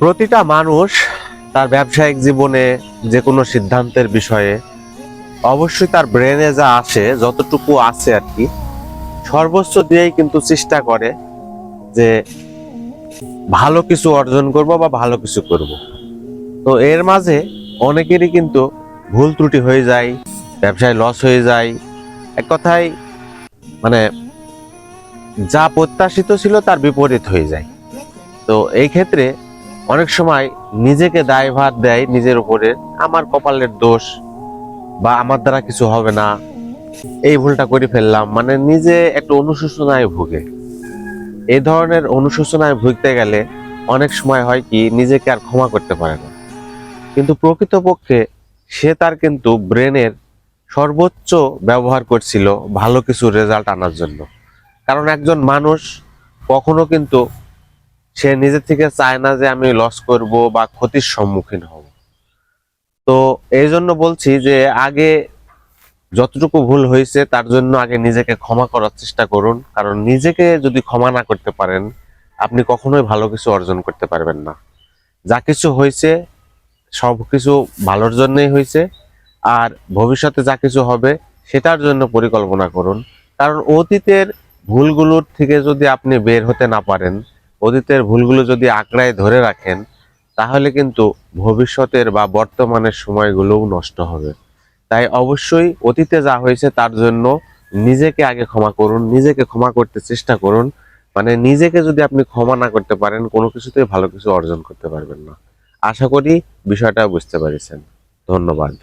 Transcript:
প্রতিটা মানুষ তার ব্যবসায়িক জীবনে যে কোনো সিদ্ধান্তের বিষয়ে অবশ্যই তার ব্রেনে যা আসে, যতটুকু আছে আর কি, সর্বোচ্চ দিয়েই কিন্তু চেষ্টা করে যে ভালো কিছু অর্জন করব বা ভালো কিছু করব। তো এর মাঝে অনেকেরই কিন্তু ভুল ত্রুটি হয়ে যায়, ব্যবসায় লস হয়ে যায়। এক কথায় মানে যা প্রত্যাশিত ছিল তার বিপরীত হয়ে যায়। তো এই ক্ষেত্রে অনেক সময় নিজেকে দায়ভার দেয় নিজের উপরে, আমার কপালের দোষ বা আমার দ্বারা কিছু হবে না, এই ভুলটা করে ফেললাম, মানে নিজে একটু অনুশোচনায় ভুগে। এই ধরনের অনুশোচনায় ভুগতে গেলে অনেক সময় হয় কি, নিজেকে আর ক্ষমা করতে পারে না। কিন্তু প্রকৃতপক্ষে সে তার কিন্তু ব্রেনের সর্বোচ্চ ব্যবহার করছিল ভালো কিছু রেজাল্ট আনার জন্য। কারণ একজন মানুষ কখনো কিন্তু সে নিজে থেকে চায় না যে আমি লস করব বা ক্ষতির সম্মুখীন হব। তো এই জন্য বলছি যে আগে যতটুকু ভুল হয়েছে তার জন্য আগে নিজেকে ক্ষমা করার চেষ্টা করুন। কারণ নিজেকে যদি ক্ষমা না করতে পারেন, আপনি কখনোই ভালো কিছু অর্জন করতে পারবেন না। যা কিছু হয়েছে সবকিছু ভালোর জন্যই হয়েছে, আর ভবিষ্যতে যা কিছু হবে সেটার জন্য পরিকল্পনা করুন। কারণ অতীতের ভুলগুলোর থেকে যদি আপনি বের হতে না পারেন, অতীতের ভুলগুলো যদি আঁকড়ায় ধরে রাখেন, তাহলে কিন্তু ভবিষ্যতের বা বর্তমানের সময়গুলোও নষ্ট হবে। তাই অবশ্যই অতীতে যা হয়েছে তার জন্য নিজেকে আগে ক্ষমা করুন, নিজেকে ক্ষমা করতে চেষ্টা করুন। মানে নিজেকে যদি আপনি ক্ষমা না করতে পারেন, কোনো কিছুতেই ভালো কিছু অর্জন করতে পারবেন না। আশা করি বিষয়টা বুঝতে পেরেছেন। ধন্যবাদ।